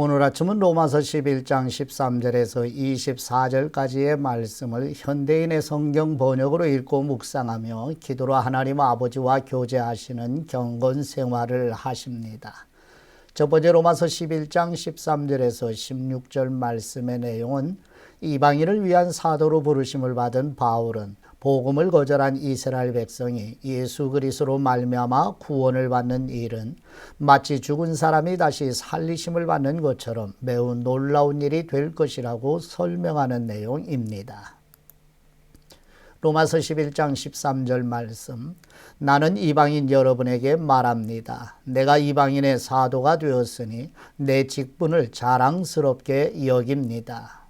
오늘 아침은 로마서 11장 13절에서 24절까지의 말씀을 현대인의 성경 번역으로 읽고 묵상하며 기도로 하나님 아버지와 교제하시는 경건 생활을 하십니다. 첫 번째 로마서 11장 13절에서 16절 말씀의 내용은 이방인을 위한 사도로 부르심을 받은 바울은 복음을 거절한 이스라엘 백성이 예수 그리스도로 말미암아 구원을 받는 일은 마치 죽은 사람이 다시 살리심을 받는 것처럼 매우 놀라운 일이 될 것이라고 설명하는 내용입니다. 로마서 11장 13절 말씀, 나는 이방인 여러분에게 말합니다. 내가 이방인의 사도가 되었으니 내 직분을 자랑스럽게 여깁니다.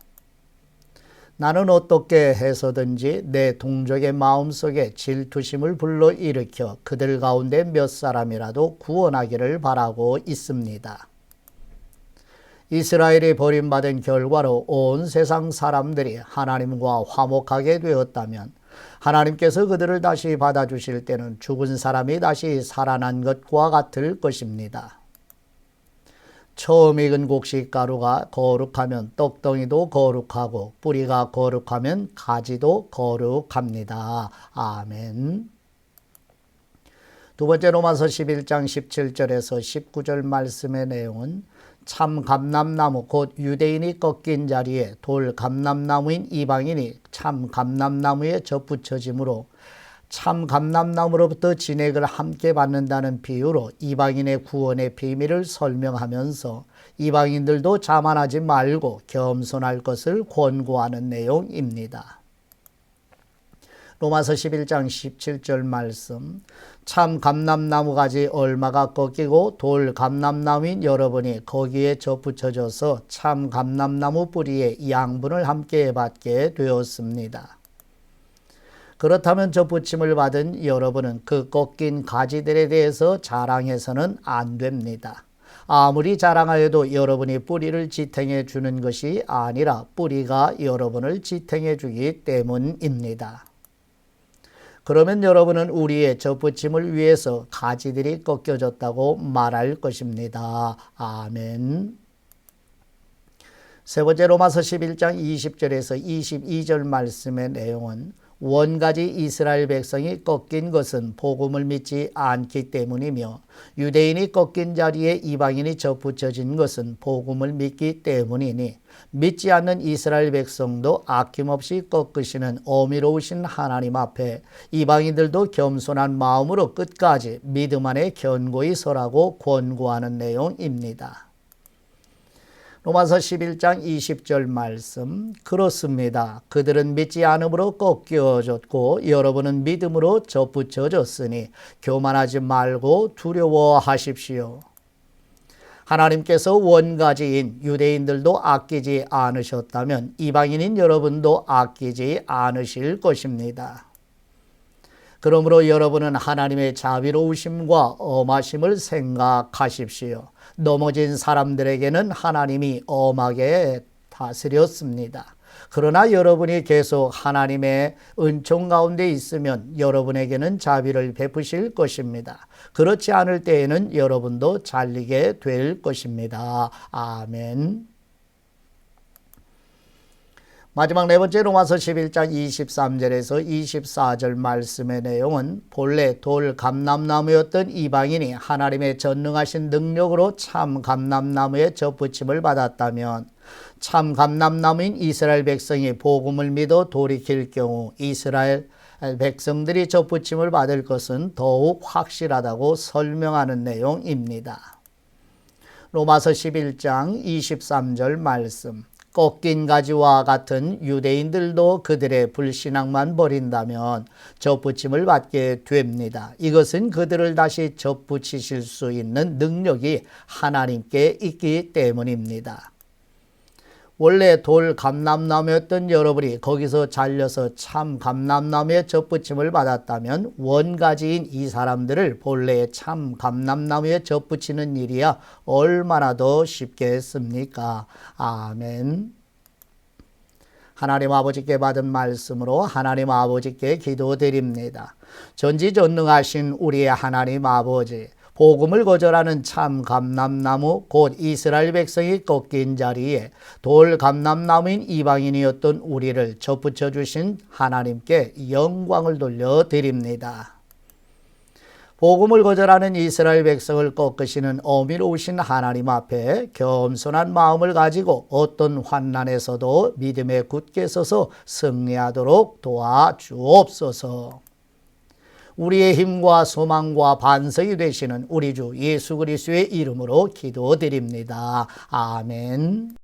나는 어떻게 해서든지 내 동족의 마음속에 질투심을 불러일으켜 그들 가운데 몇 사람이라도 구원하기를 바라고 있습니다. 이스라엘이 버림받은 결과로 온 세상 사람들이 하나님과 화목하게 되었다면 하나님께서 그들을 다시 받아주실 때는 죽은 사람이 다시 살아난 것과 같을 것입니다. 처음 익은 곡식가루가 거룩하면 떡덩이도 거룩하고 뿌리가 거룩하면 가지도 거룩합니다. 아멘. 두 번째 로마서 11장 17절에서 19절 말씀의 내용은 참 감람나무 곧 유대인이 꺾인 자리에 돌 감람나무인 이방인이 참 감람나무에 접붙여지므로 참 감람나무로부터 진액을 함께 받는다는 비유로 이방인의 구원의 비밀을 설명하면서 이방인들도 자만하지 말고 겸손할 것을 권고하는 내용입니다. 로마서 11장 17절 말씀, 참 감람나무 가지 얼마가 꺾이고 돌 감람나무인 여러분이 거기에 접붙여져서 참 감람나무 뿌리에 양분을 함께 받게 되었습니다. 그렇다면 접붙임을 받은 여러분은 그 꺾인 가지들에 대해서 자랑해서는 안 됩니다. 아무리 자랑하여도 여러분이 뿌리를 지탱해 주는 것이 아니라 뿌리가 여러분을 지탱해 주기 때문입니다. 그러면 여러분은 우리의 접붙임을 위해서 가지들이 꺾여졌다고 말할 것입니다. 아멘. 세 번째 로마서 11장 20절에서 22절 말씀의 내용은 원가지 이스라엘 백성이 꺾인 것은 복음을 믿지 않기 때문이며 유대인이 꺾인 자리에 이방인이 접붙여진 것은 복음을 믿기 때문이니 믿지 않는 이스라엘 백성도 아낌없이 꺾으시는 어미로우신 하나님 앞에 이방인들도 겸손한 마음으로 끝까지 믿음 안에 견고히 서라고 권고하는 내용입니다. 로마서 11장 20절 말씀, 그렇습니다. 그들은 믿지 않음으로 꺾여졌고 여러분은 믿음으로 접붙여졌으니 교만하지 말고 두려워하십시오. 하나님께서 원가지인 유대인들도 아끼지 않으셨다면 이방인인 여러분도 아끼지 않으실 것입니다. 그러므로 여러분은 하나님의 자비로우심과 엄하심을 생각하십시오. 넘어진 사람들에게는 하나님이 엄하게 다스렸습니다. 그러나 여러분이 계속 하나님의 은총 가운데 있으면 여러분에게는 자비를 베푸실 것입니다. 그렇지 않을 때에는 여러분도 잘리게 될 것입니다. 아멘. 마지막 네 번째 로마서 11장 23절에서 24절 말씀의 내용은 본래 돌 감람나무였던 이방인이 하나님의 전능하신 능력으로 참 감람나무에 접붙임을 받았다면 참 감람나무인 이스라엘 백성이 복음을 믿어 돌이킬 경우 이스라엘 백성들이 접붙임을 받을 것은 더욱 확실하다고 설명하는 내용입니다. 로마서 11장 23절 말씀, 꺾인 가지와 같은 유대인들도 그들의 불신앙만 버린다면 접붙임을 받게 됩니다. 이것은 그들을 다시 접붙이실 수 있는 능력이 하나님께 있기 때문입니다. 원래 돌 감람나무였던 여러분이 거기서 잘려서 참 감람나무에 접붙임을 받았다면 원가지인 이 사람들을 본래의 참 감람나무에 접붙이는 일이야 얼마나 더 쉽겠습니까? 아멘. 하나님 아버지께 받은 말씀으로 하나님 아버지께 기도드립니다. 전지전능하신 우리의 하나님 아버지, 복음을 거절하는 참 감람나무 곧 이스라엘 백성이 꺾인 자리에 돌 감람나무인 이방인이었던 우리를 접붙여 주신 하나님께 영광을 돌려드립니다. 복음을 거절하는 이스라엘 백성을 꺾으시는 어미로우신 하나님 앞에 겸손한 마음을 가지고 어떤 환난에서도 믿음에 굳게 서서 승리하도록 도와주옵소서. 우리의 힘과 소망과 반석이 되시는 우리 주 예수 그리스도의 이름으로 기도드립니다. 아멘.